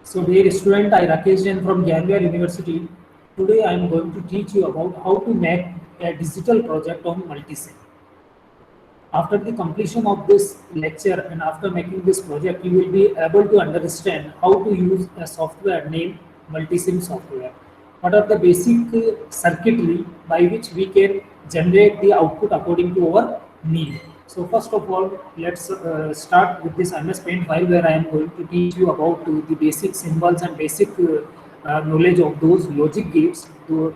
So dear student, I Rakesh Jain from Gyanwar University. Today I am going to teach you about how to make a digital project on Multisim. After the completion of this lecture and after making this project, you will be able to understand how to use a software named Multisim software. What are the basic circuitry by which we can generate the output according to our need. So first of all, let's start with this MS Paint file where I am going to teach you about the basic symbols and basic knowledge of those logic gates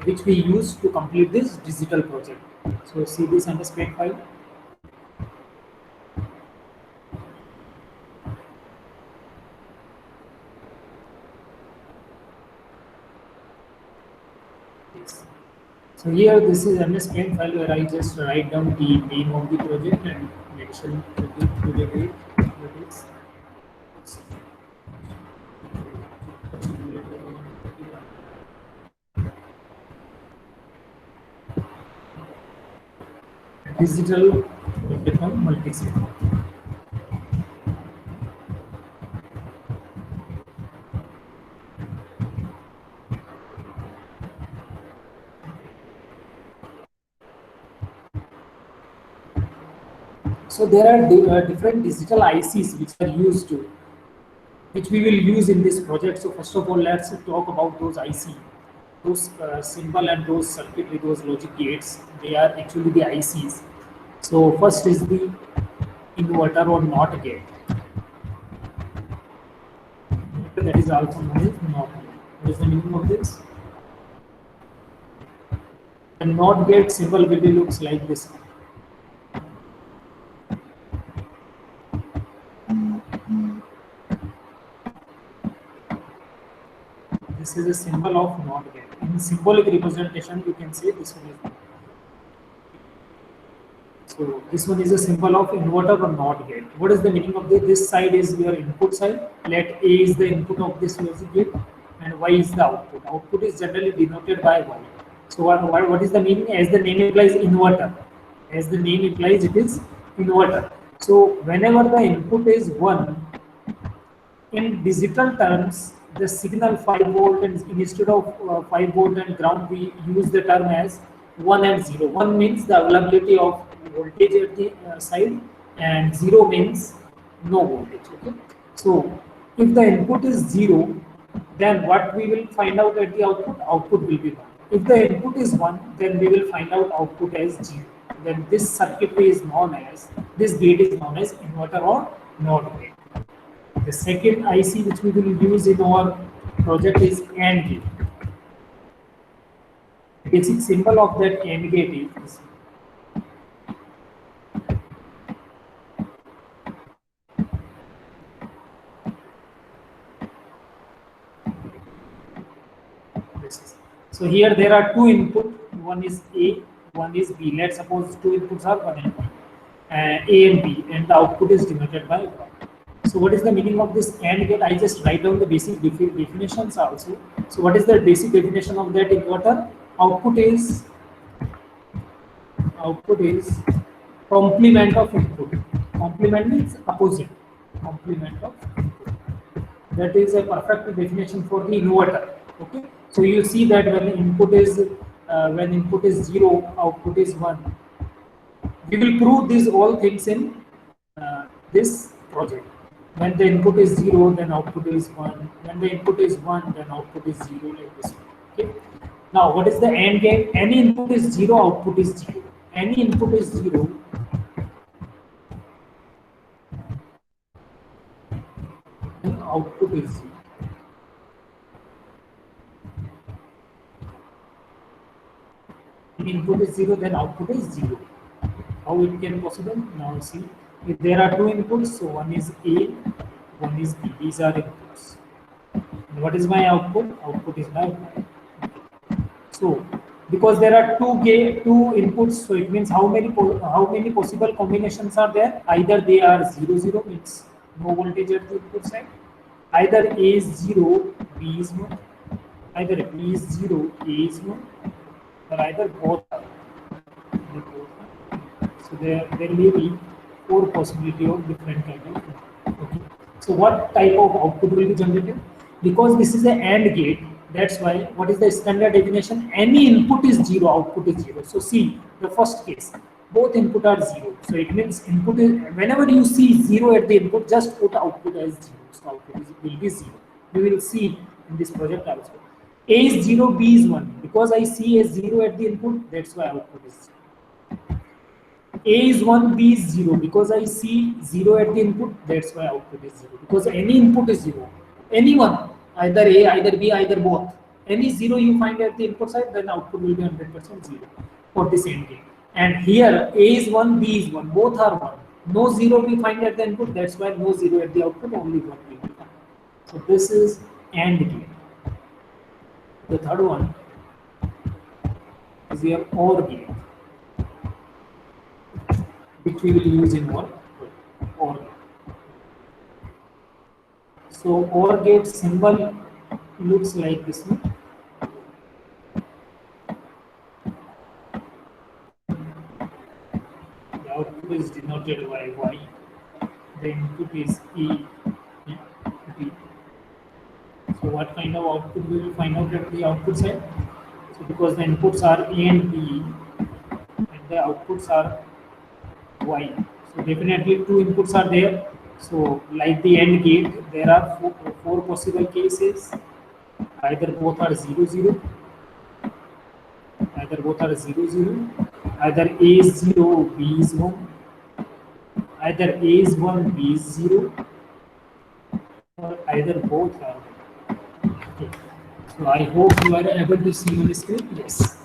which we use to complete this digital project. So see this MS Paint file. So here this is MS Paint file where I just write down the name of the project and mention to the date. Digital become multi-sim. So there are different digital ICs which are used to, which we will use in this project. So first of all, let's talk about those IC, those symbol and those circuitry, those logic gates. They are actually the ICs. So first is the inverter or NOT gate. That is also known as NOT gate. What is the meaning of this? The NOT gate symbol will be looks like this. This is a symbol of NOT gate. In symbolic representation, you can say this one is. So this one is a symbol of inverter or NOT gate. What is the meaning of this? This side is your input side. Let A is the input of this logic gate, and Y is the output. Output is generally denoted by Y. So what is the meaning? As the name implies, inverter. As the name implies, it is inverter. So whenever the input is 1, in digital terms, the signal 5 volt, and instead of 5 volt and ground, we use the term as 1 and 0. 1 means the availability of voltage at the side, and 0 means no voltage. Okay. So if the input is 0, then what we will find out at the output? Output will be 1. If the input is 1, then we will find out output as 0. Then this circuitry is known as, this gate is known as inverter or NOT gate. The second IC which we will use in our project is AND gate. The basic symbol of that AND gate is this. So here there are two input, one is A, one is B. Let's suppose two inputs are 1 and 1, A and B, and the output is denoted by 1. So what is the meaning of this AND gate? I just write down the basic definitions also. So what is the basic definition of that inverter? Output is complement of input. Complement means opposite. Complement of input. That is a perfect definition for the inverter. Okay. So you see that when input is 0, output is 1. We will prove these all things in this project. When the input is 0, then output is 1. When the input is 1, then output is 0, like this. Okay. Now, what is the AND gate? Any input is 0, output is 0. Any input is 0, then output is 0. If input is 0, then output is 0. How it can be possible? Now see, if there are two inputs, so one is A, one is B. These are inputs. And what is my output? Output is my Y. So because there are two inputs, so it means how many possible combinations are there? Either they are 0 0, means no voltage at the input side. Either A is 0, B is 1. Either B is 0, A is 1, or either both are. So there may be 4 possibility of different kind of. Okay. So what type of output will be generated? Because this is an AND gate, that's why what is the standard definition? Any input is 0, output is 0. So see the first case, both input are 0. So it means input is, whenever you see 0 at the input, just put output as 0. So output will be 0. We will see in this project also. A is 0, B is 1. Because I see a 0 at the input, that's why output is 0. A is 1, B is 0. Because I see 0 at the input, that's why output is 0. Because any input is 0. Any one, either A, either B, either both. Any 0 you find at the input side, then output will be 100% 0 for the same game. And here, A is 1, B is 1. Both are 1. No 0 we find at the input, that's why no 0 at the output, only 1 will be found. So this is AND gate. The third one is your OR gate, which we will use in one OR gate. So OR gate symbol looks like this one. The output is denoted by Y. The input is E, B. So what kind of output we will find out at the output side? So because the inputs are A and B and the outputs are Y. So definitely two inputs are there. So like the AND gate, there are four possible cases. Either both are 0, 0. Either both are 0, 0. Either A is 0, B is 1. Either A is 1, B is 0. Or either both are 1. Okay. So I hope you are able to see on the screen. Yes.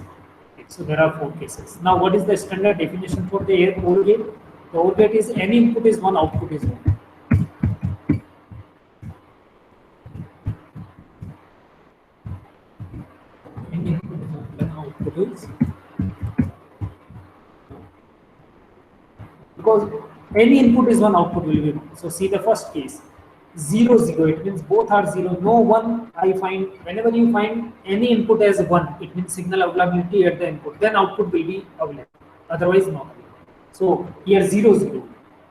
Okay. So there are 4 cases. Now what is the standard definition for the OR gate? The OR gate is any input is 1, output is 1. Any input is 1, then output is, because any input is 1, output will be 1. So see the first case, 0, 0, it means both are 0. No 1 I find, whenever you find any input as 1, it means signal availability at the input, then output will be available, otherwise not available. So here 0, 0.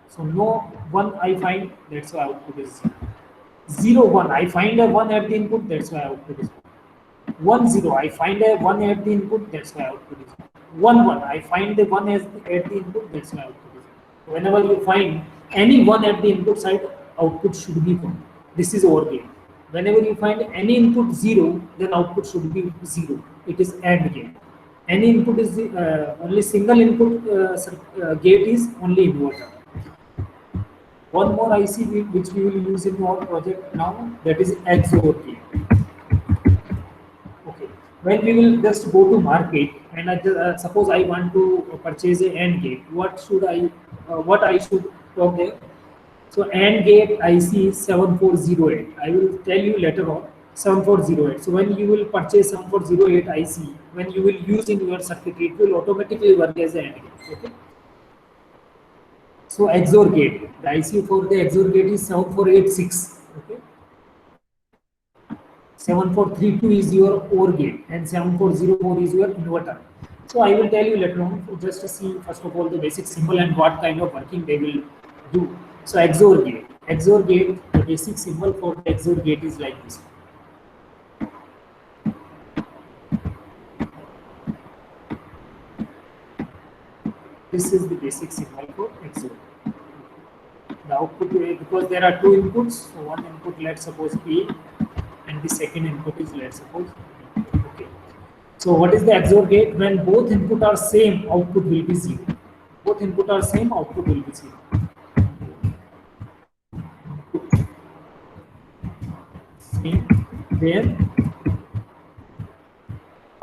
So no 1 I find, that's why output is 0. 0, 1, I find a 1 at the input, that's why output is 1. 1, 0, I find a 1 at the input, that's why output is 1. 1, 1, I find the 1 at the input, that's why output is 1. Whenever you find any 1 at the input side, output should be 1. This is OR gate. Whenever you find any input 0, then output should be 0. It is AND gate. Any input is only single input gate is only inverter. One more IC which we will use in our project now, that is XOR gate. Okay. When we will just go to market and suppose I want to purchase a AND gate, what I should talk there? So AND gate IC is 7408. I will tell you later on 7408. So when you will purchase 7408 IC, when you will use in your circuitry, it will automatically work as an AND gate. Okay. So XOR gate, the IC for the XOR gate is 7486. Okay. 7432 is your OR gate and 7404 is your inverter. So I will tell you later on, just to see first of all the basic symbol and what kind of working they will do. So XOR gate. XOR gate, the basic symbol for the XOR gate is like this. This is the basic symbol for XOR. The output, because there are 2 inputs, so one input, let's suppose A, and the second input is, let's suppose B. Okay. So what is the XOR gate? When both input are same, output will be 0. Both input are same, output will be 0. Same, then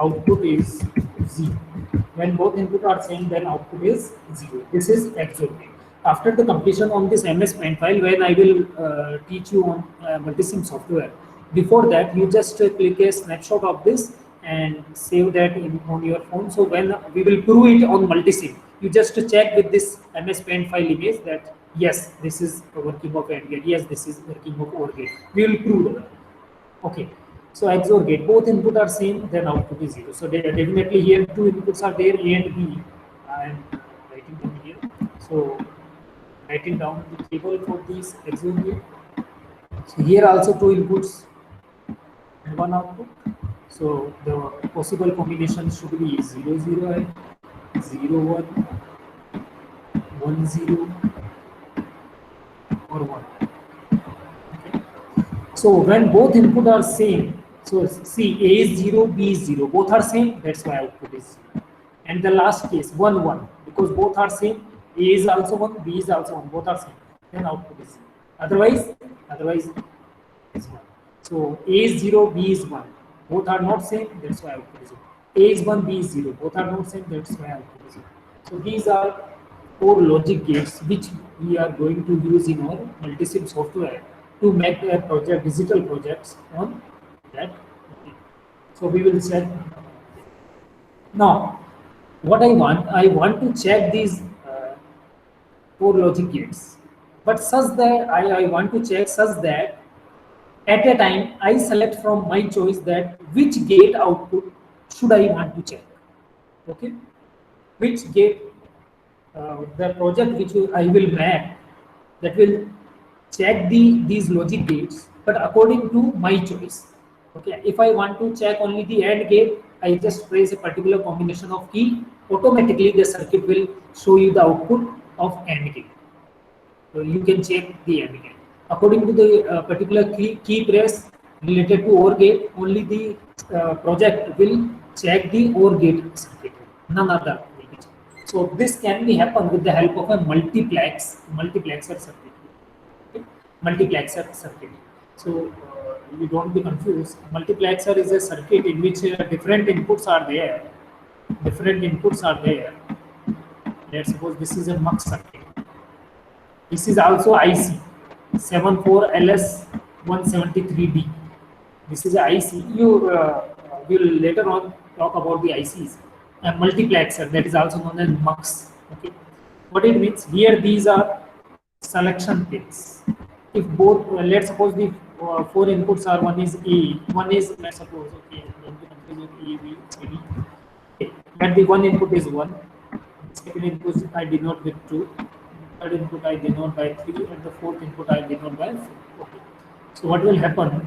output is 0. When both input are same, then output is 0. This is XOR gate. After the completion on this MS Paint file, when I will teach you on Multisim software, before that you just click a snapshot of this and save that on your phone. So when we will prove it on Multisim, you just check with this MS Paint file image that yes, this is the working of AND gate, yes, this is working of OR gate. We will prove that. Okay. So XOR gate, both input are same, then output is 0. So definitely here 2 inputs are there, A and B. I am writing them here. So writing down the table for this XOR gate. So here also 2 inputs, and one output. So the possible combination should be 0 0 and 0 1, 1 0 or 1. Okay. So when both input are same, so see A is 0, B is 0, both are same, that's why output is 0. And the last case 1 1, because both are same, A is also 1, B is also 1, both are same, then output is 0. Otherwise is 1. So A is 0, B is 1, both are not same, that's why output is 0. A is 1, B is 0, both are not same, that's why output is 0. So these are 4 logic gates which we are going to use in our multisim software to make a project, digital projects on that. So we will check. Now, what I want to check these 4 logic gates, but such that I want to check such that at a time I select from my choice that which gate output should I want to check. Okay, which gate the project which I will make, that will check these logic gates, but according to my choice. Okay, if I want to check only the AND gate, I just press a particular combination of key. Automatically, the circuit will show you the output of AND gate. So you can check the AND gate according to the particular key press related to OR gate. Only the project will check the OR gate circuit. None other will be checked. So this can be happen with the help of a multiplexer circuit. Okay? Multiplexer circuit. So you don't be confused. Multiplexer is a circuit in which different inputs are there. Different inputs are there. Let's suppose this is a mux circuit. This is also IC 74LS173D. This is a IC. You will later on talk about the ICs. A multiplexer, that is also known as MUX. Okay. What it means here, these are selection pins. If both, let's suppose the 4 inputs are, one is A, one is, let's suppose, okay, don't be confused with A, B, C, D. Okay. That the one input is 1, second input I denote with 2, third input I denote by 3, and the fourth input I denote by 4. Okay. So what will happen?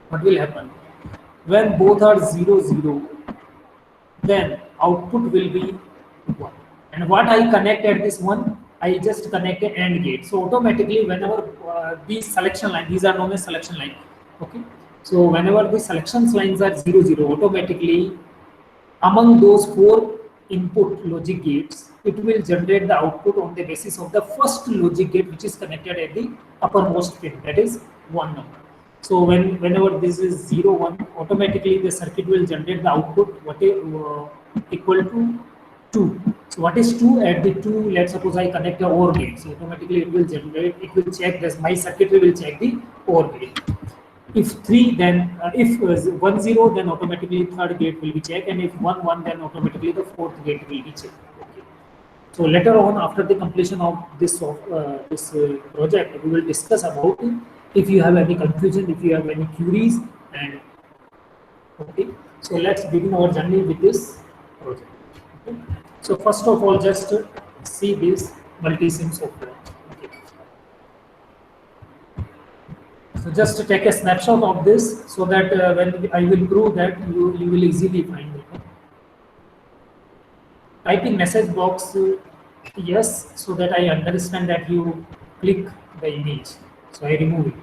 What will happen? When both are 0, 0, then output will be 1. And what I connect at this one, I just connect an AND gate. So automatically, whenever these selection line, these are known as selection line. Okay. So whenever the selections lines are 0, 0, automatically among those 4 input logic gates, it will generate the output on the basis of the first logic gate which is connected at the uppermost pin, that is 1 number. So whenever this is 0, 1, automatically the circuit will generate the output what is equal to 2. So what is 2? At the 2, let's suppose I connect a OR gate. So automatically it will generate, it will check this, my circuitry will check the OR gate. If 3, then if 1, 0, then automatically third gate will be checked, and if 1, 1, then automatically the fourth gate will be checked. Okay. So later on, after the completion of this project, we will discuss about it. If you have any confusion, if you have any queries, and okay. So let's begin our journey with this project. Okay. So first of all, just see this multisim software. So just take a snapshot of this so that when I will prove that you will easily find it. Type in message box yes, so that I understand that you click the image. So I remove it.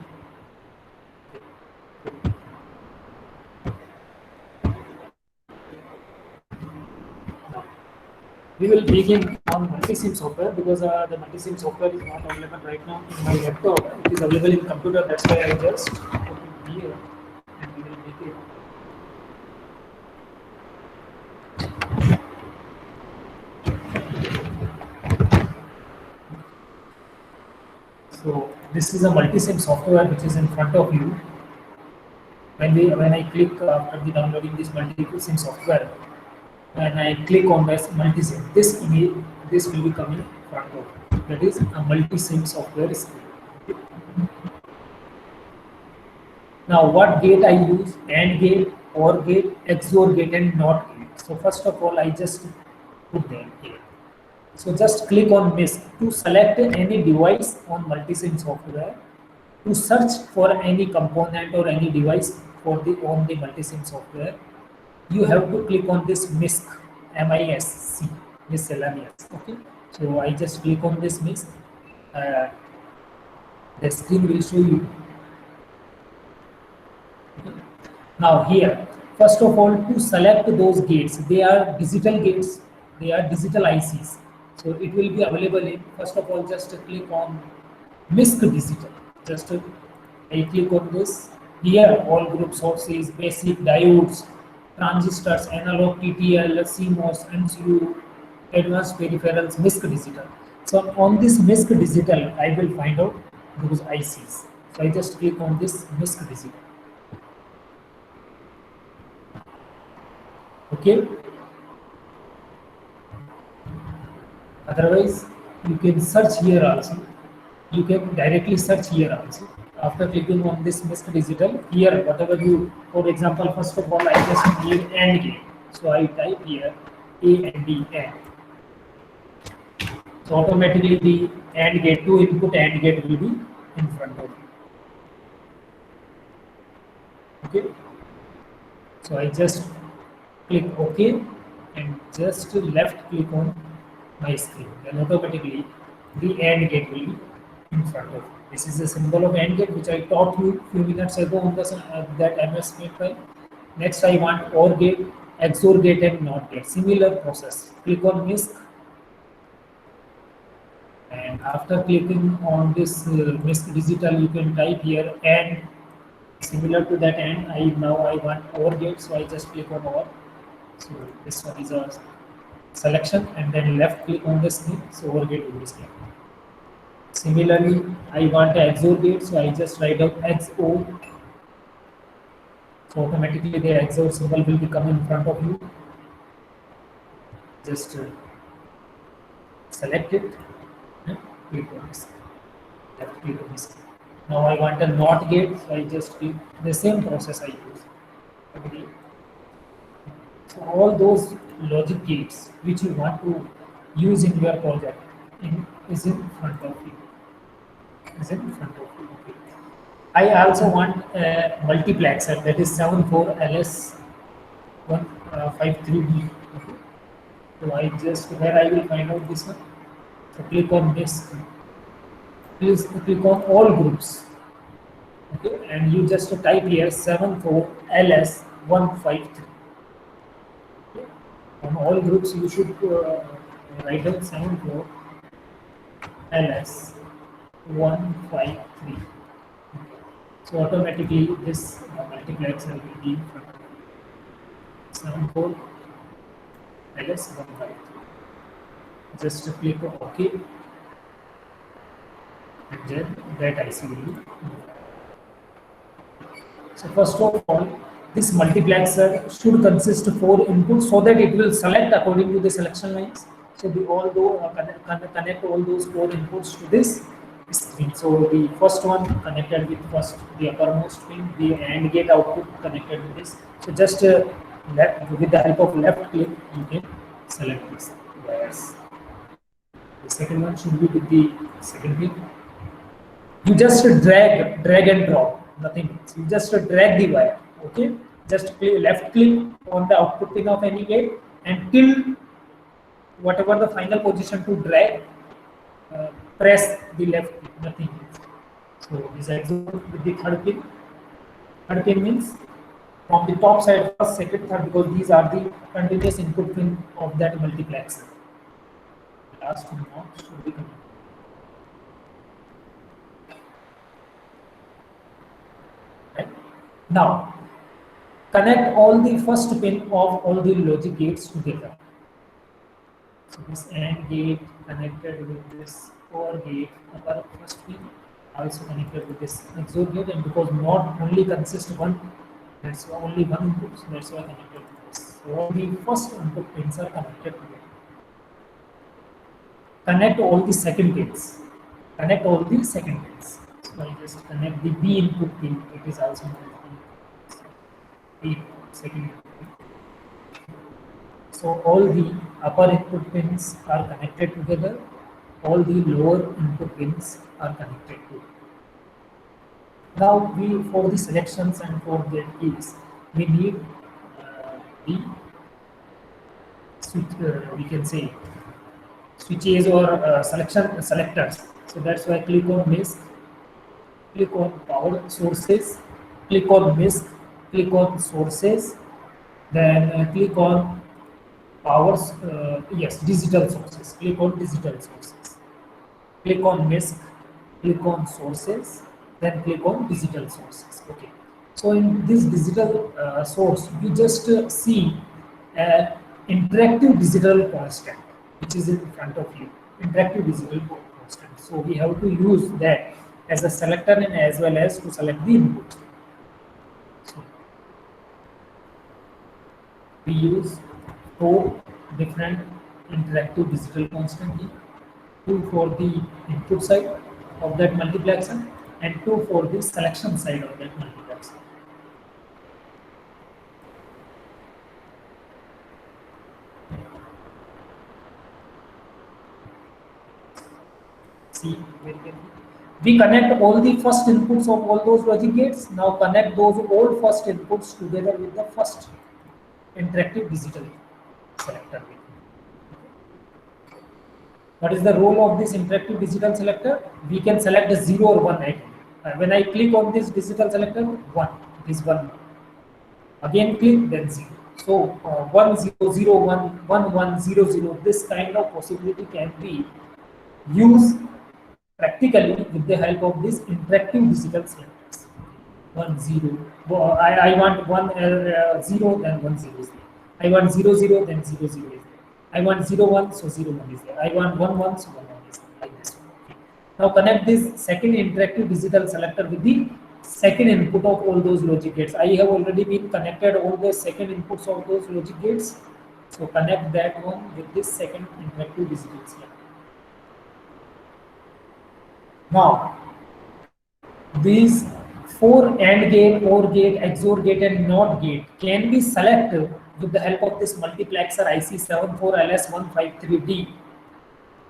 Now, we will begin on multisim software because the multisim software is not available right now in my laptop. It is available in computer. That's why I just put it here and we will make it. So this is a multisim software which is in front of you. When I click after the downloading this multisim software, when I click on this multisim, this image, this will be coming in front of you. That is a multisim software screen. Now what gate I use? AND gate, OR gate, XOR gate, and NOT gate. So first of all, I just put them here. So just click on this to select any device on multisim software. To search for any component or any device for the on the multisim software, you have to click on this MISC, MISC, miscellaneous. Okay, so I just click on this MISC. Uh, the screen will show you. Now here, first of all, to select those gates, they are digital gates, they are digital ICs. So it will be available in, first of all, just click on MISC Digital. Just I click on this. Here, all group sources, basic diodes, transistors, analog, TTL, CMOS, MCU, advanced peripherals, MISC Digital. So on this MISC Digital, I will find out those ICs. So I just click on this MISC Digital. Okay, otherwise you can search here also, you can directly search here also after clicking on this MISC Digital. Here whatever you, for example, first of all I just need AND gate, so I type here A and D AND, so automatically the AND gate, two input AND gate will be in front of you. Okay, so I just click OK and just left click on my screen, then automatically the AND gate will be in front of you. This is the symbol of AND gate which I taught you few minutes ago on the that MS Paint file. Next I want OR gate, XOR gate and NOT gate. Similar process. Click on MISC, and after clicking on this MISC Digital, you can type here AND. Similar to that AND, I want OR gate, so I just click on OR. So this one is a selection, and then left click on the screen, so OR gate will be displayed. Similarly, I want a XOR gate, so I just write out XOR. So automatically the XOR symbol will become in front of you. Just select it, click on this, left click on this. Now I want a NOT gate, so I just click the same process I use. Okay. So all those logic gates which you want to use in your project is in front of you. Is in front of you. Okay. I also want a multiplexer, that is 74LS153B. Okay. So I just, where I will find out this one. So click on this. Please click on all groups. Okay, and you just type here 74LS153. Okay. On all groups, you should write down 74LS153. So automatically this multiplexer will be 74LS153. Just click on OK, and then that IC will be. So first of all, this multiplexer should consist of 4 inputs so that it will select according to the selection lines. So connect all those 4 inputs to this screen. So the first one connected with the uppermost pin, the AND gate output connected with this. So just with the help of left click, you can select this wires. The second one should be with the second pin. You just drag and drop, nothing else. You just drag the wire. Okay, just left click on the output pin of any gate and till whatever the final position to drag, press the left click, nothing else. So this XOR with the third pin. Third pin means from the top side, first, second, third, because these are the continuous input pin of that multiplexer. Last one should be connected. Right. Now, connect all the first pin of all the logic gates together. So this AND gate connected with this OR gate, upper first pin also connected with this XOR gate, and because not only consists one, that's why only one input, so that's why connected to this. So all the first input pins are connected together. Connect all the second pins. Connect all the second pins. So I just connect the B input pin. It is also B second input pin. So all the upper input pins are connected together. All the lower input pins are connected to. Now we, for the selections and for the keys, we need the switch, we can say switches or selection selectors. So that's why click on MISC, click on power sources, click on MISC, click on sources, then click on powers, yes, digital sources, click on digital sources, click on MISC, click on sources, then click on digital sources. Okay. So in this digital source, you just see a interactive digital constant, which is in front of you. Interactive digital constant. So we have to use that as a selector and as well as to select the input. So we use four different interactive digital constant here. Two for the input side of that multiplexer and two for the selection side of that multiplexer. See very carefully. We connect all the first inputs of all those logic gates. Now connect those all first inputs together with the first interactive digital selector. What is the role of this interactive digital selector? We can select a 0 or 1 item. When I click on this digital selector, 1, it is 1. Again click, then 0. So 1 0 0 1 1 1 0 0, this kind of possibility can be used practically with the help of this interactive digital selectors. 1 0. I want 1 0, then 1 0 is there. I want 0 0, then 0 0 is there. I want 0 1, so 0 1 is there. I want 1 1, so 1 1 is there. Like this. Okay. Now connect this second interactive digital selector with the second input of all those logic gates. I have already been connected all the second inputs of those logic gates. So connect that one with this second interactive digital selector. Now, these four AND gate, OR gate, XOR gate, and NOT gate can be selected with the help of this multiplexer IC74LS153D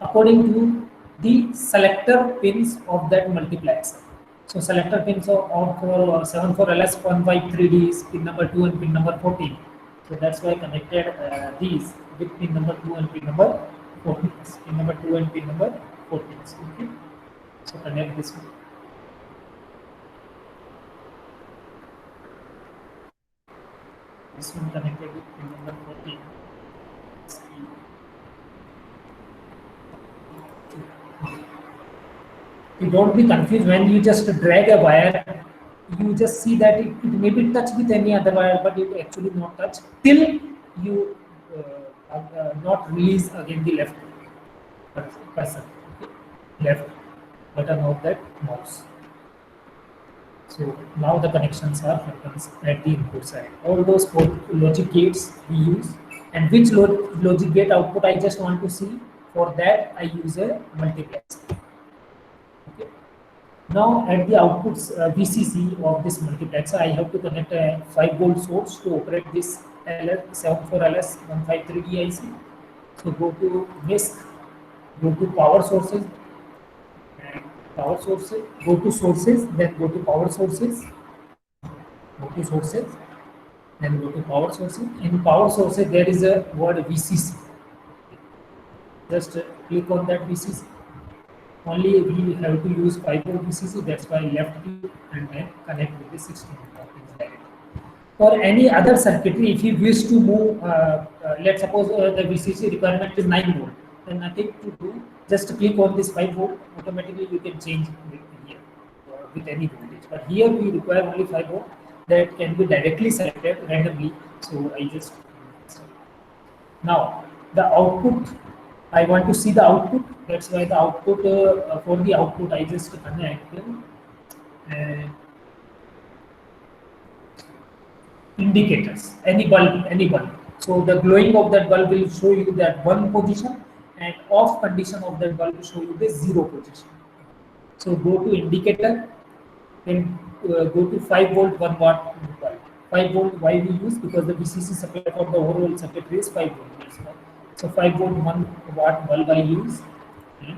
according to the selector pins of that multiplexer. So selector pins of for 74LS153D is pin number 2 and pin number 14. So that's why I connected these with pin number 2 and pin number 14. Pin number 2 and pin number 14. Okay. So connect this one. This one connected with pin number 14. You don't be confused when you just drag a wire. You just see that it may be touched with any other wire, but it actually not touch till you not release again the left person, left button of that mouse. So now the connections are happens at the input side. All those four logic gates we use, and which logic gate output I just want to see. For that I use a multiplexer. Okay. Now at the outputs VCC of this multiplexer, I have to connect a 5-volt source to operate this LS74LS153D IC. So go to MISC, go to power sources, go to sources, then go to power sources, go to sources, then go to power sources. In power sources, there is a word VCC. Just click on that VCC. Only we have to use 5-volt VCC, that's why left click and then connect with the 16 pins directly. For any other circuitry, if you wish to move, let's suppose the VCC requirement is 9 volt, then nothing to do, just click on this 5 volt, automatically you can change here with any voltage. But here we require only 5 volt, that can be directly selected randomly. So I just, now the output, I want to see the output, that's why the output, for the output I just connect indicators, any bulb. So the glowing of that bulb will show you that 1 position, and off condition of that bulb will show you the 0 position. So go to indicator, then go to 5 volt 1 watt bulb. 5 volt, why we use? Because the VCC supply for the overall circuitry is 5 volt. So 5 volt 1 watt bulb I use. It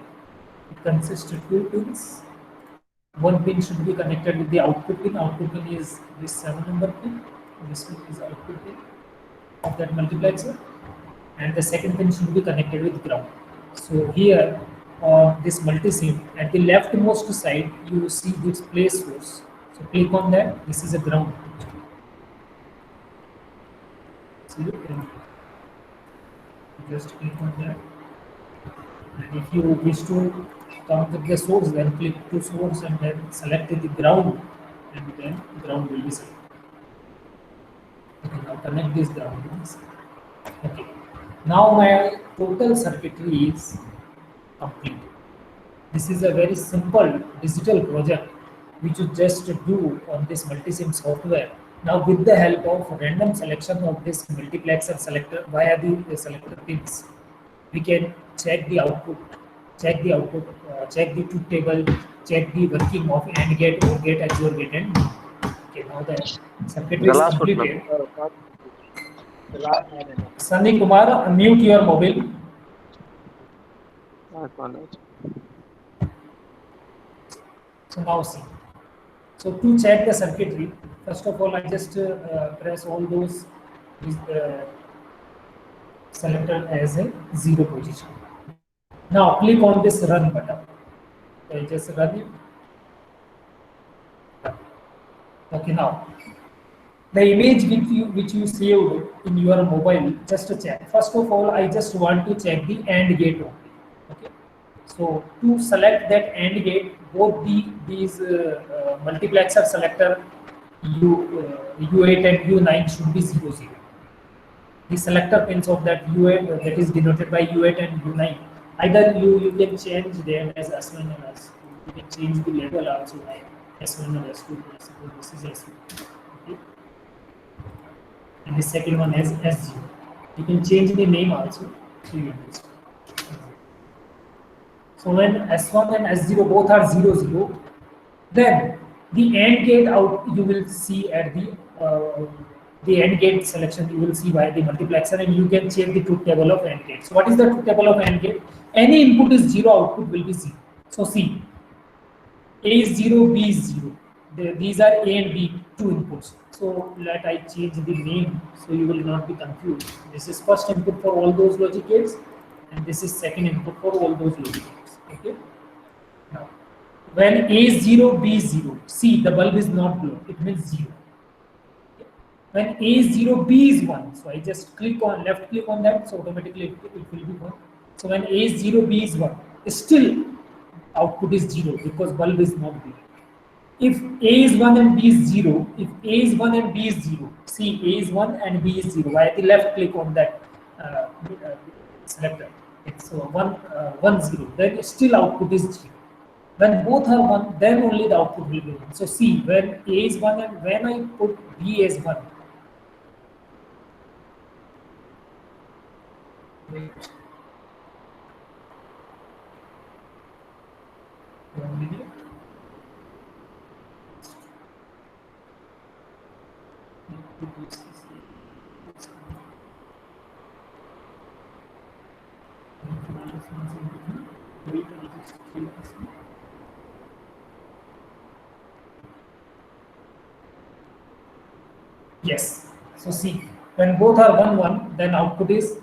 consists of 2 pins. One pin should be connected with the output pin. Output pin is this 7 number pin. This one is output pin of that multiplexer, and the second pin should be connected with ground. So here on this multisim, at the leftmost side, you see this place source. So click on that. This is a ground. See it? Just click on that. And if you wish to come with the source, then click to source and then select the ground, and then ground will be selected. Okay, now connect this ground to this. Okay. Now my total circuitry is complete. This is a very simple digital project which you just do on this multisim software. Now with the help of random selection of this multiplexer selector via the selector pins, we can check the output, check the truth table, check the working of AND gate, OR gate, XOR gate, and okay, now the circuitry The is last one, completed. The last one. Sunny Kumar, unmute your mobile. last one. So now see. So to check the circuitry, first of all, I just press all those selected as a 0 position. Now click on this run button. So I just run it. Okay, now the image which you saved in your mobile, just to check. First of all, I just want to check the AND gate only. Okay. So to select that AND gate, both these multiplexer selector U8 and U9 should be 0, 0. The selector pins of that U8 that is denoted by U8 and U9. Either you can change them as S1 and S2. You can change the label also like S1 and S2. This is S2. Okay. And the second one is S0. You can change the name also. So when S1 and S0 both are 0, 0, then the AND gate out you will see at the AND gate selection you will see via the multiplexer, and you can check the truth table of AND gate. So what is the truth table of AND gate? Any input is 0, output will be 0. So see, A is 0, B is 0. These are A and B, two inputs. So let I change the name so you will not be confused. This is first input for all those logic gates, and this is second input for all those logic gates. Okay. Now, when A is 0, B is 0, see the bulb is not glowing, it means 0. Okay. When A is 0, B is 1, so I just left click on that, so automatically it will be 1. So when A is 0, B is 1, still output is 0 because bulb is not glowing. If A is 1 and B is 0, if A is 1 and B is 0, see A is 1 and B is 0. Via the left click on that selector, it's 1, 0. Then still output is 0. When both are 1, then only the output will be 1. So see, when A is 1 and when I put B as 1, wait. 1 minute. Yes. So see, when both are 1, 1, then output is,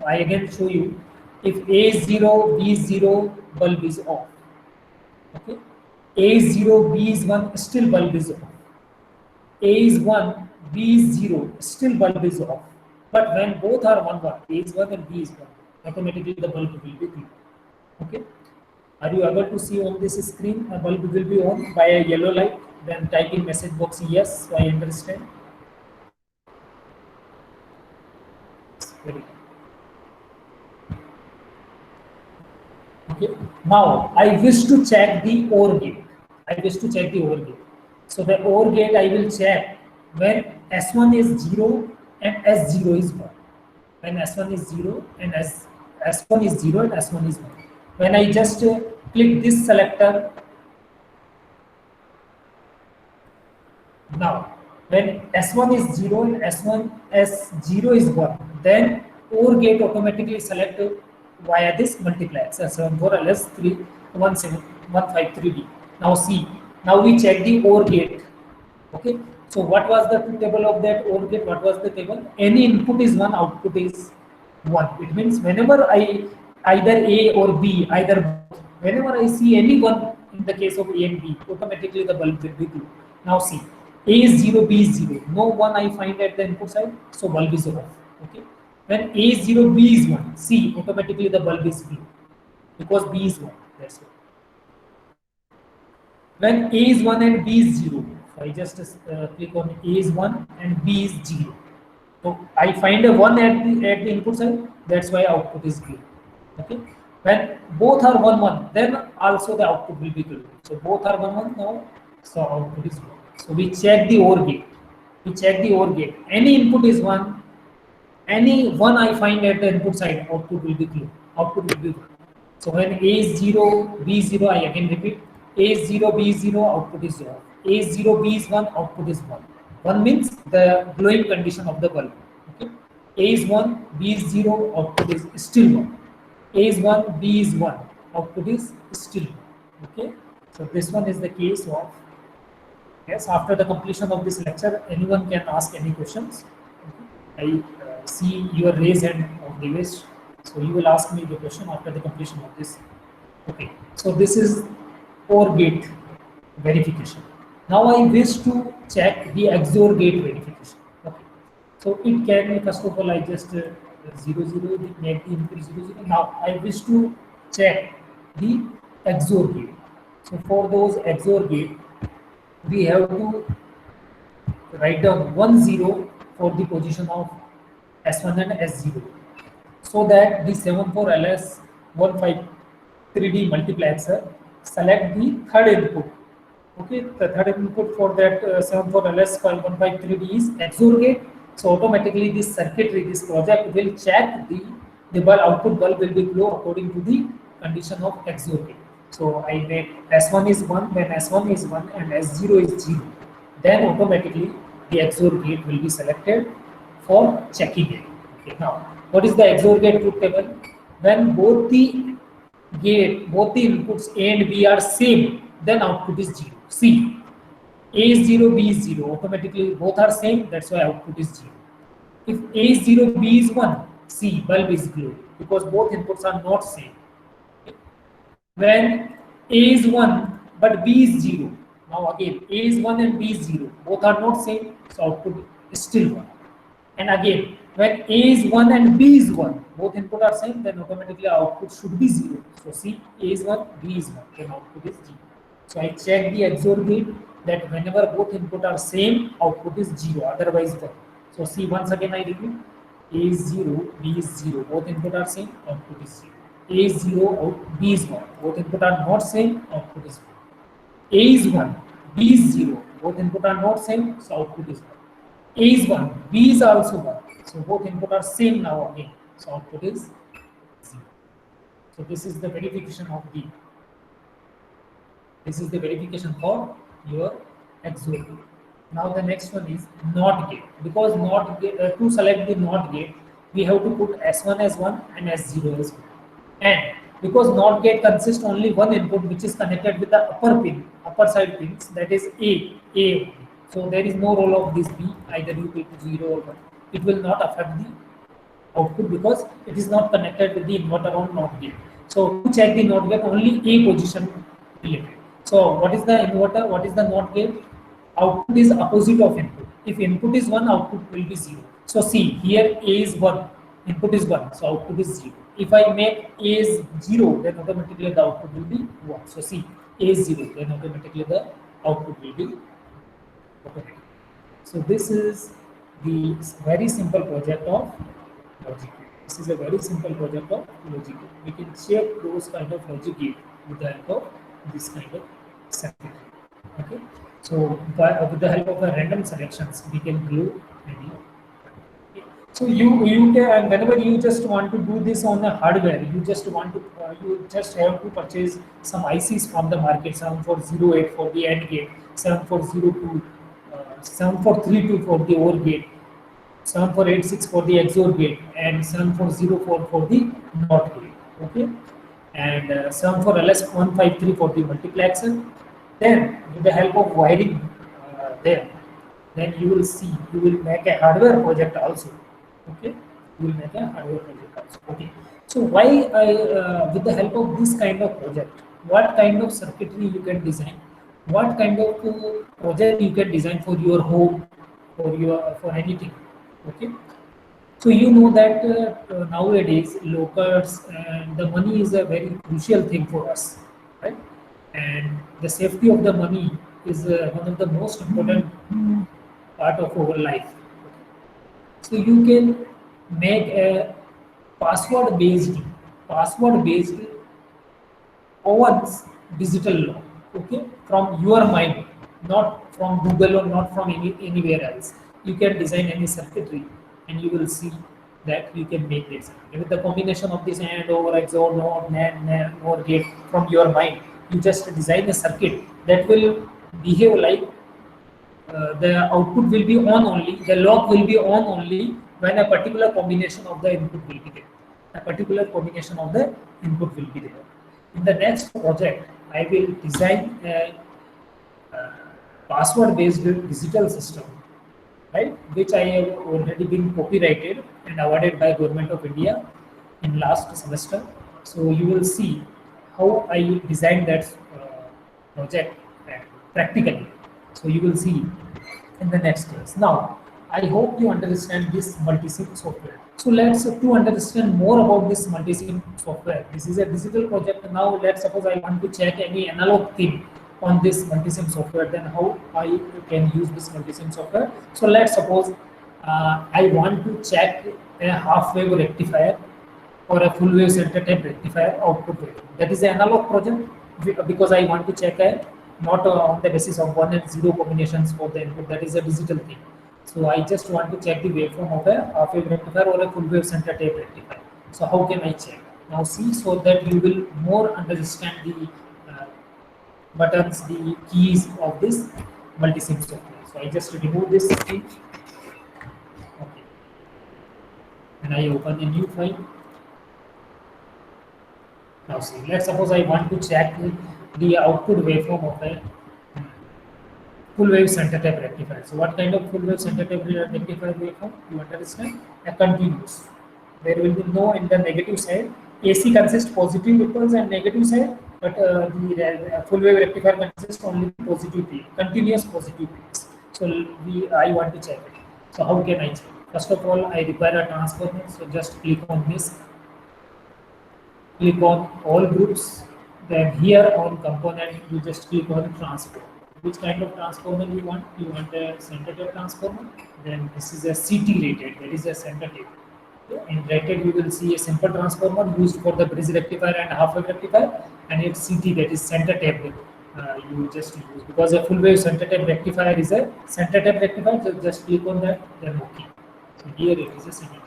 I again show you, if A is 0, B is 0, bulb is off. Okay. A is 0, B is 1, still bulb is off. A is 1, B is 0, still bulb is off. But when both are 1, 1, A is 1 and B is 1, automatically the bulb will be green. Okay. Are you able to see on this screen a bulb will be on by a yellow light? Then type in message box yes, so I understand. Very good. Okay. Now I wish to check the OR gate. So the OR gate I will check when S1 is 0 and S0 is 1. When S1 is 0 and S1 is 0 and S1 is 1. When I just click this selector, now when S1 is 0 and S0 is 1, then OR gate automatically selected via this multiplexer 74LS3 153D. Now see, now we check the OR gate. Okay, so what was the table of that OR gate? What was the table? Any input is 1, output is 1. It means whenever I either A or B, either both, whenever I see any one in the case of A and B, automatically the bulb will be blue. Now see, A is 0, B is 0. No one I find at the input side, so bulb is off. Okay. When A is 0, B is 1, see, automatically the bulb is blue because B is 1. That's it. When A is 1 and B is 0, so I just click on A is 1 and B is 0. So I find a 1 at the input side, that's why output is blue. Okay. When both are 1 1, then also the output will be blue. So both are 1 1 now, so output is blue. So we check the OR gate. We check the OR gate. Any input is 1, any one I find at the input side, output will be blue. Output will be blue. So when A is 0, B is 0, I again repeat. A is 0, B is 0, output is 0. A is 0, B is 1, output is 1. 1 means the glowing condition of the bulb. Okay. A is 1, B is 0, output is still 1. A is 1, B is 1, output is still 1. Okay. So this one is the case of, yes, after the completion of this lecture, anyone can ask any questions. I see your raise hand of the list. So you will ask me the question after the completion of this. Okay. So this is OR gate verification. Now I wish to check the XOR gate verification. Okay. So it can be, first of all, I just 0 0 make the input 0 0. Now I wish to check the XOR gate. So for those XOR gate, we have to write down 1 0 for the position of S1 and S0, so that the 74LS 153D multiplexer select the third input. Okay, the third input for that 74LS 153D is XOR gate. So automatically this circuitry, this project will check the bulb, output bulb will be glow according to the condition of XOR gate. So I make S1 is 1, when S1 is 1 and S0 is 0, then automatically the XOR gate will be selected for checking it. Okay, now what is the XOR gate truth table? When both the inputs A and B are same, then output is 0. See, A is 0, B is 0, automatically both are same, that's why output is 0. If A is 0, B is 1, see, bulb is glow because both inputs are not same. When A is 1 but B is 0, now again A is 1 and B is 0, both are not same, so output is still 1. And again, when A is 1 and B is 1, both input are same, then automatically output should be 0. So see, A is 1, B is 1, then output is 0. So I check the XOR gate that whenever both input are same, output is 0, otherwise 1. So see, once again I repeat, A is 0, B is 0, both input are same, output is 0. A is 0, B is 1, both input are not same, output is 1. A is 1, B is 0, both input are not same, so output is 1. A is 1, B is also 1, so both input are same now again, so output is 0. So this is the verification of B. This is the verification for your XOR gate. Now the next one is NOT gate. Because NOT gate, to select the NOT gate, we have to put S1 as 1 and S0 as 1. And because NOT gate consists only one input which is connected with the upper side pins, that is A. So there is no role of this B, either equal to 0 or 1. It will not affect the output because it is not connected with the inverter on NOT gate. So to check the NOT gate, only A position related. So what is the inverter? What is the NOT gate? Output is opposite of input. If input is 1, output will be 0. So see, here A is 1, input is 1, so output is 0. If I make A is 0, then automatically the output will be 1. So see, A is 0, then automatically the output will be automatic. So this is the very simple project of logic gate. This is a very simple project of logic gate. We can check those kind of logic gate with the help of this kind of circuit. Okay. So with the help of the random selections, we can glue any. So you can, whenever you just want to do this on the hardware, you just want to you just have to purchase some ICs from the market, 7408 for the AND gate, 7402, 7432 for the OR gate, 7486 for the XOR gate, and 7404 for the NOT gate. Okay, and 74LS153 for the multiplexer, Then, with the help of wiring there, then you will see, you will make a hardware project also. Okay, you will make a hardware project also. Okay, so why with the help of this kind of project, what kind of circuitry you can design, what kind of project you can design for your home, for anything. Okay, so you know that nowadays locals and the money is a very crucial thing for us, right? And the safety of the money is one of the most important part of our life. So you can make a password based password based Owen's digital law, okay, from your mind, not from Google or not from anywhere else. You can design any circuitry and you will see that you can make this. With the combination of this AND or XOR, NOR, NAND, NOR gate from your mind, you just design a circuit that will behave like the output will be on only, the lock will be on only when a particular combination of the input will be there. A particular combination of the input will be there. In the next project, I will design a password-based digital system, right? Which I have already been copyrighted and awarded by Government of India in last semester. So you will see how I designed that project practically. So you will see in the next class. Now, I hope you understand this multi-sim software. So let's to understand more about this multi-sim software. This is a digital project. Now let's suppose I want to check any analog thing on this multi-sim software. Then how I can use this multi-sim software? So let's suppose I want to check a half-wave rectifier or a full wave center type rectifier output wave. That is an analog project because I want to check a not on the basis of 1 and 0 combinations for the input. That is a digital thing. So I just want to check the waveform of a half wave rectifier or a full wave center type rectifier. So how can I check? Now see, so that you will more understand the buttons, the keys of this multi-sim software. So I just remove this thing. Okay. And I open a new file. Now see, let's suppose I want to check the output waveform of a full wave center type rectifier. So what kind of full wave center type rectifier waveform? You understand? A continuous. There will be no in the negative side. AC consists positive ripples and negative side, but the full wave rectifier consists only positive peak, continuous positive peaks. So I want to check it. So how can I check? First of all, I require a transformer. So just click on this. Click on all groups. Then here on component, you just click on transform. Which kind of transformer you want? You want a center tape transformer. Then this is a CT rated. That is a center tape. In rated, you will see a simple transformer used for the bridge rectifier and half wave rectifier, and it's CT, that is center tape. You just use because a full wave center tape rectifier is a center tape rectifier. So just click on that. Then OK. So here it is a center tape.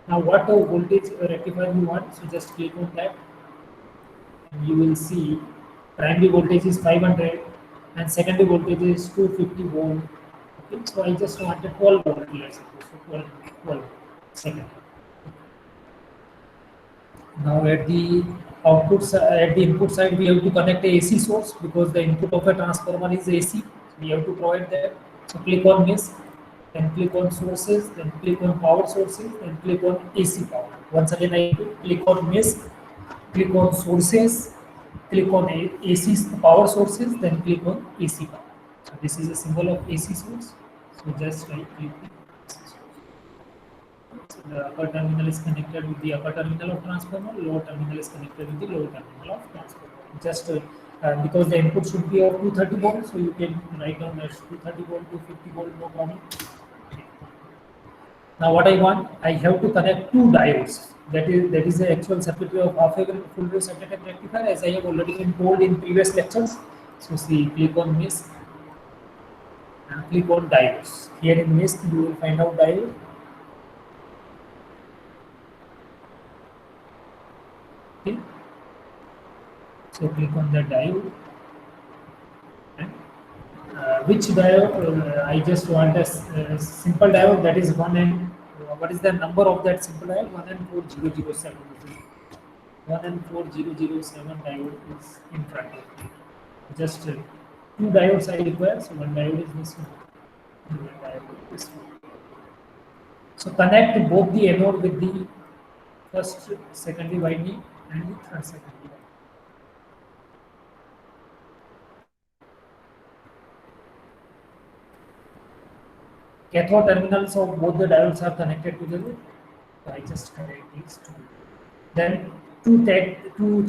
Now, what voltage rectifier you want? So just click on that. And you will see primary voltage is 500 and secondary voltage is 250 volt. Okay, so I just want a 12 volt, let's suppose. So 12 second. Now at the at the input side, we have to connect a AC source because the input of a transformer is AC. We have to provide that. So click on this, then click on sources, then click on power sources, then click on AC power. Once again, I click on this, click on sources, click on AC power sources, then click on AC power. So this is a symbol of AC source. So just right click on AC source. So the upper terminal is connected with the upper terminal of transformer, lower terminal is connected with the lower terminal of transformer. Just because the input should be of 230 volts, so you can write down as 230 volt, 250 volt, no problem. Okay. Now what I want, I have to connect two diodes. That is the actual circuitry of half wave and full wave center tape rectifier, as I have already been told in previous lectures. So see, click on MISC and click on diodes. Here in MISC you will find out diode. Okay. So click on the diode. And, which diode? I just want a simple diode, that is 1 and what is the number of that simple diode? 1N4007. 1N4007 diode is in front of you. Just two diodes I require. So one diode is this one, and one diode is this one. So connect both the anode with the first secondary winding and the third secondary winding. Cathode terminals of both the diodes are connected together. So I just connect these two. Then to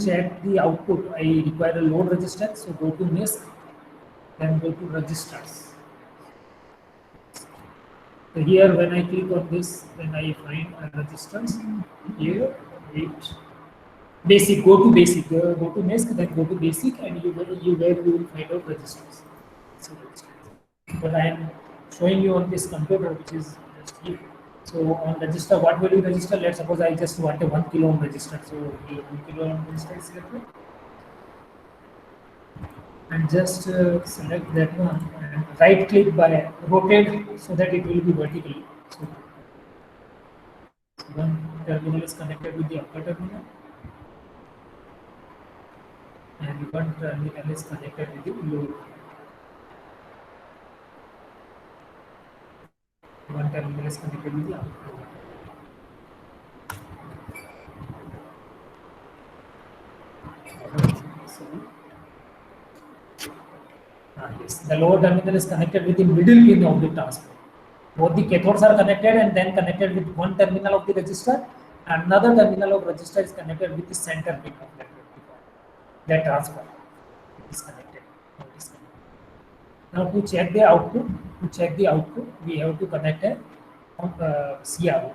check the output, I require a load resistance. So go to NISC, then go to registers. So here when I click on this, then I find a resistance. Here, wait. Basic, go to basic, go to NISC, then go to basic, and you will find out resistance. So but I am showing you on this computer, which is just here. So on register, what value register? Let's suppose I just want a 1 kilo ohm resistor. So here 1 kilo ohm resistor is selected, and just select that one and right click by rotate so that it will be vertically. So, one terminal is connected with the upper terminal, and one terminal is connected with the lower. One terminal is connected with the upper. So, yes, the lower terminal is connected with the middle pin of the transformer. Both the cathodes are connected and then connected with one terminal of the resistor. Another terminal of resistor is connected with the center pin of that rectifier. That transformer is connected. Now to check the output, we have to connect a CRO.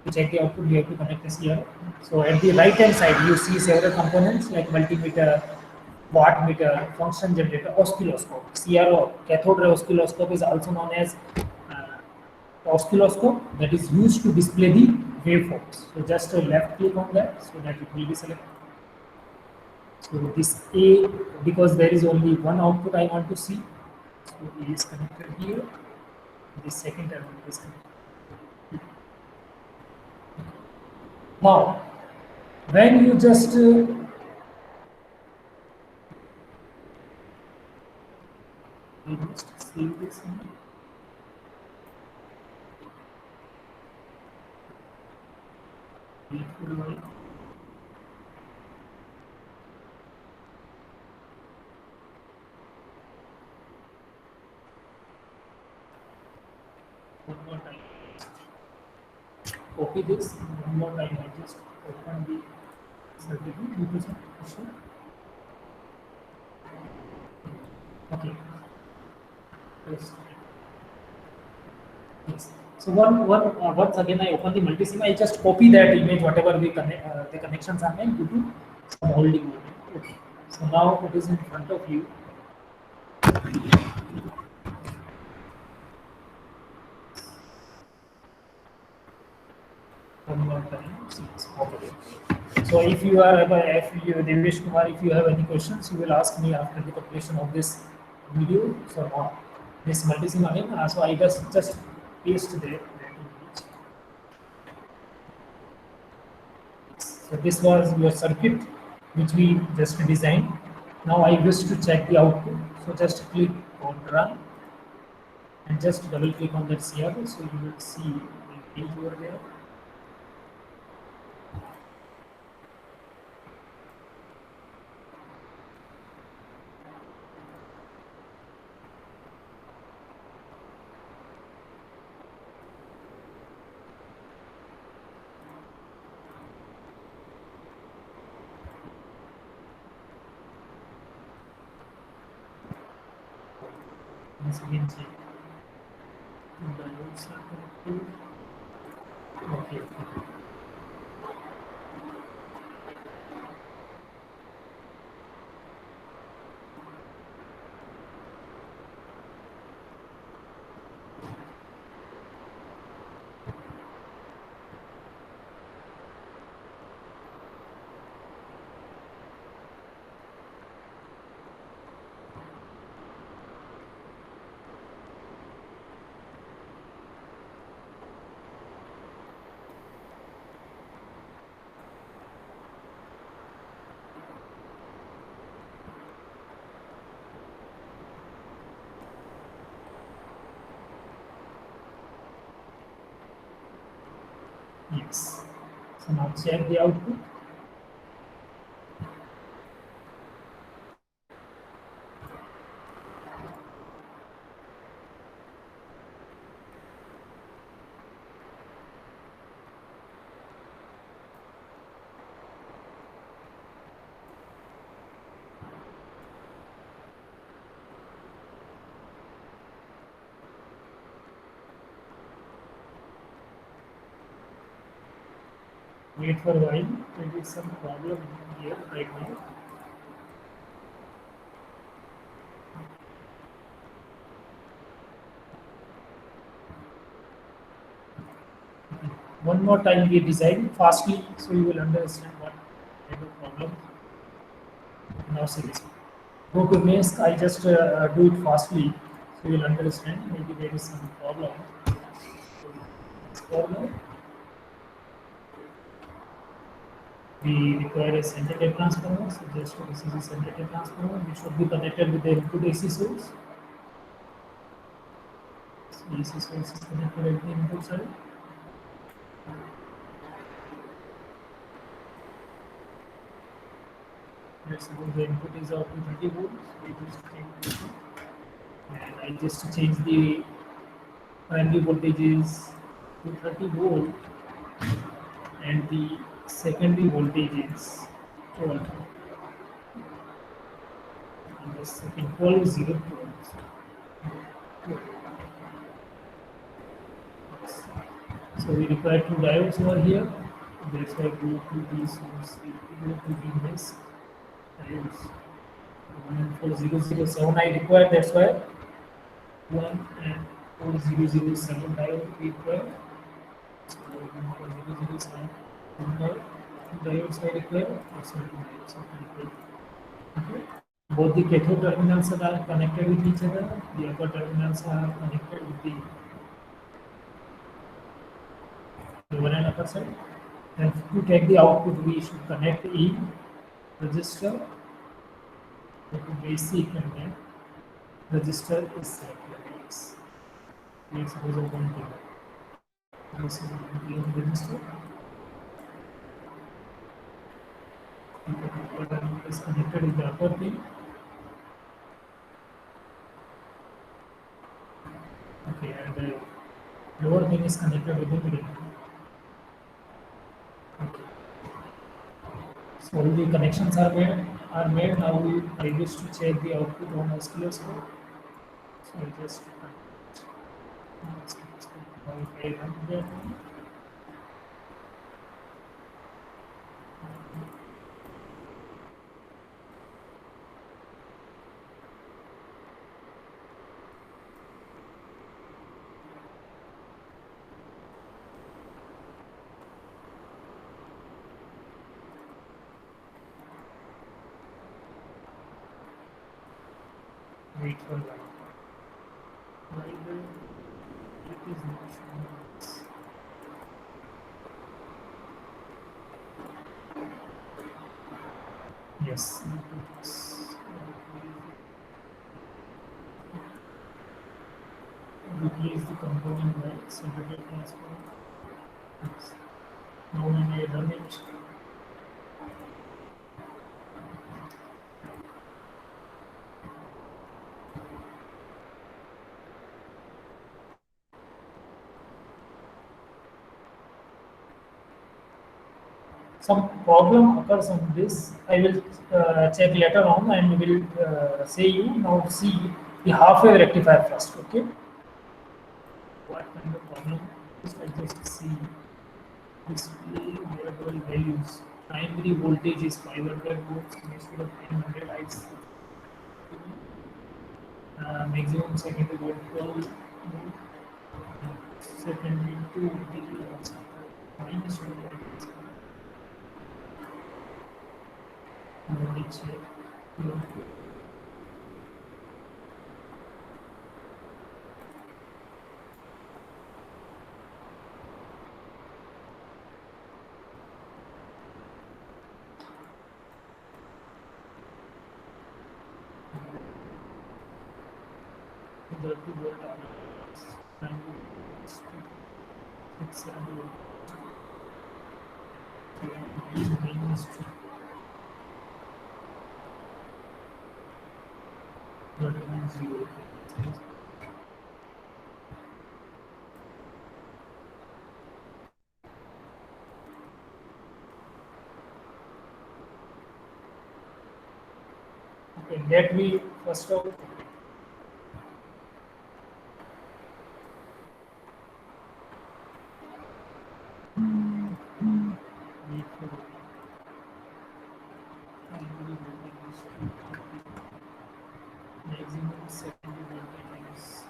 To check the output, we have to connect a CRO. So at the right hand side, you see several components like multimeter, watt meter, function generator, oscilloscope. CRO, cathode ray oscilloscope, is also known as oscilloscope, that is used to display the waveforms. So just a left click on that so that it will be selected. So this A, because there is only one output I want to see, so A is connected here. This second terminal is connected. Now, when you just save this one. Wait for a while. One more time. Copy this. One more time. I just open the certificate. Okay. Yes. Yes. So once again I open the multisim. I just copy that image, whatever the connections are made, to do some holding movement. Okay. So now it is in front of you. One more time. Okay. So if you are, if you, Devesh Kumar, if you have any questions, you will ask me after the completion of this video. So this multisim again. So I just paste there. So this was your circuit which we just designed. Now I wish to check the output. So just click on run and just double click on that CRO. So you will see the page over there. Once again check. Diodes are connected. Okay. Yes. So now check the output. Wait for a while. There is some problem here right now. One more time we design fastly so you will understand what kind of problem. Now see this. Go to mask. I just do it fastly so you will understand. Maybe there is some problem. This problem. We require a center tape transformer. So just this is a center tape transformer which should be connected with the input AC source. So AC source is connected at the input side. Let's suppose the input is out to 30 volts. We just change and I just change the primary voltage is to 30 volt and the secondary voltage is 12. And the second 12 is 0 So we require two diodes over here. That's why go to the source, go to the mask diodes. 14007 I require, that's why 1 and 4007 diode we require. So 14007 diodes I require, also two diodes I require. Okay. Both the cathode terminals are connected with each other, the upper terminals are connected with the lower and upper side. And to take the output, we should connect in resistor to basic and then resistor is selected. Yes. Let's suppose a 1 kilo. This is a 1 kilo resistor. The upper terminal is connected with the upper pin. Okay, and the lower pin is connected with the middle. Okay. So all the connections are made. Now I wish to check the output on oscilloscope. So I just if I run that one. Wait for that. Why it is not showing this? Yes. Replace the component by separated transformer. Yes. Now when I run it, some problem occurs on this. I will check later on and will say you. Now see the half wave rectifier first. Okay. What kind of problem? Just I just see display variable values. Primary voltage is 500 volts instead of 900. I see. Maximum secondary volt 12 volt. Secondary 2 volts. Minus 1 volts. Voltage here. The 2 volt primary voltage. 6 volt. Okay, let me first of all. Maximum 70 voltages.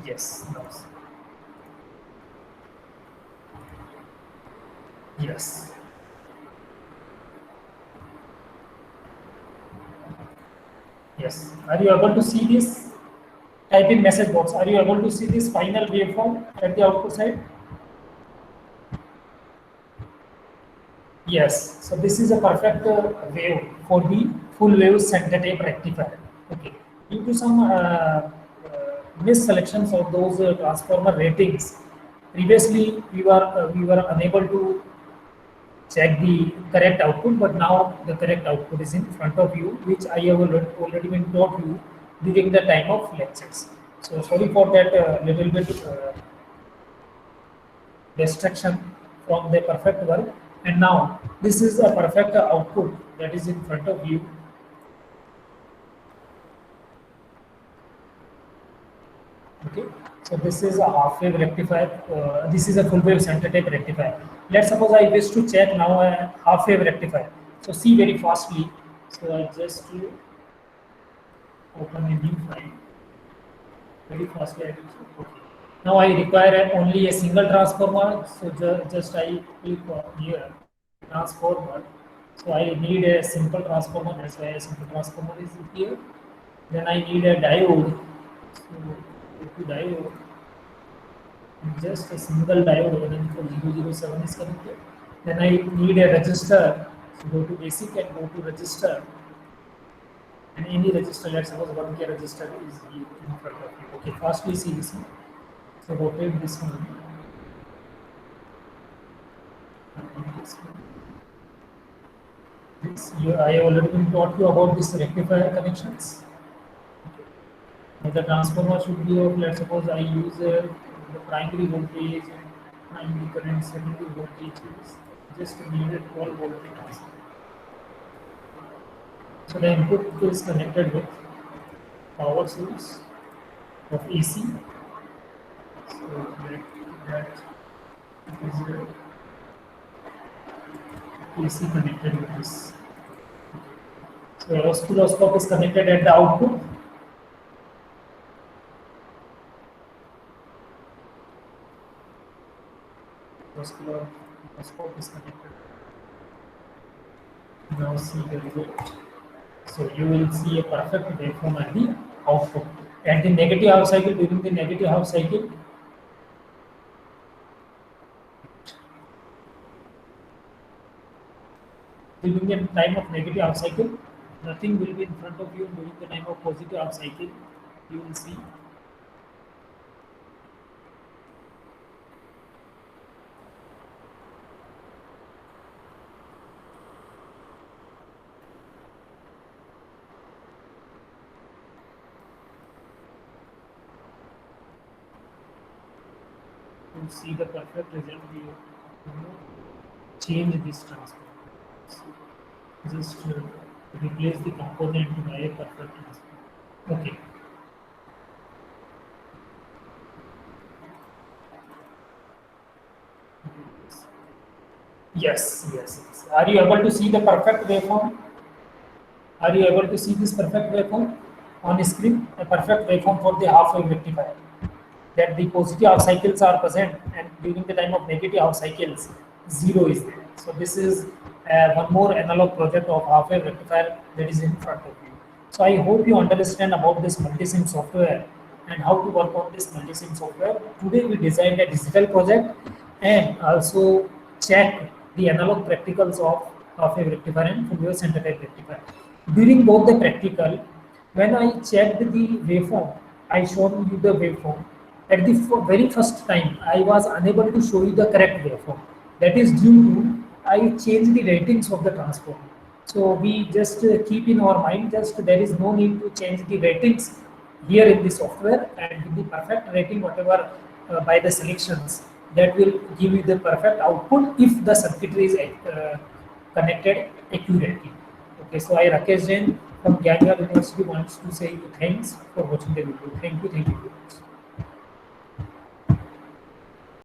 Yes, no. Yes. Yes. Are you able to see this? Type in message box. Are you able to see this final waveform at the output side? Yes. So this is a perfect wave for the full wave center tape rectifier. Okay. Due to some misselections of those transformer ratings, previously we were unable to check the correct output, but now the correct output is in front of you, which I have already been taught you during the time of lectures. So sorry for that little bit distraction from the perfect work. And now this is a perfect output that is in front of you. Okay, so this is a half wave rectifier. This is a full wave center tape rectifier. Let's suppose I wish to check now a half wave rectifier. So see very fastly. So I just open a new file. Very fastly I will check. Okay. Now I require only a single transformer. So just I click here transformer. So I need a simple transformer. That's why a simple transformer is here. Then I need a diode. So go to diode. Just a single diode running for 007 is connected. Then I need a resistor. So go to basic and go to register. And any register, let's suppose 1K register is here in front of you. Okay, first we see this one. So rotate this one. This one. I have already been taught you about this rectifier connections. Now the transformer should be of, let's suppose I use the primary voltage and primary current, secondary voltage is just needed 12 voltage. So the input is connected with power source of AC. So that is AC connected with this. So oscilloscope is connected at the output. Oscilloscope is connected. Now see the result. So you will see a perfect waveform at the output. At the negative half cycle, during the negative half cycle, during the time of negative half cycle, nothing will be in front of you. During the time of positive half cycle, you will see the perfect result. We change this transform. Just replace the component by a perfect transform. Okay. Yes. Are you able to see the perfect waveform? Are you able to see this perfect waveform on screen? A perfect waveform for the half wave rectifier. That the positive half cycles are present, and during the time of negative half cycles, zero is there. So this is one more analog project of half wave rectifier that is in front of you. So I hope you understand about this multisim software and how to work on this multisim software. Today we designed a digital project and also check the analog practicals of half wave rectifier and full wave center type rectifier. During both the practical, when I checked the waveform, I showed you the waveform. At the very first time, I was unable to show you the correct waveform. That is due to I changed the ratings of the transform. So we just keep in our mind, just there is no need to change the ratings here in the software, and with the perfect rating, whatever by the selections, that will give you the perfect output if the circuitry is connected accurately. Okay, so I Rakesh Jain from Gyan University wants to say you thanks for watching the video. Thank you.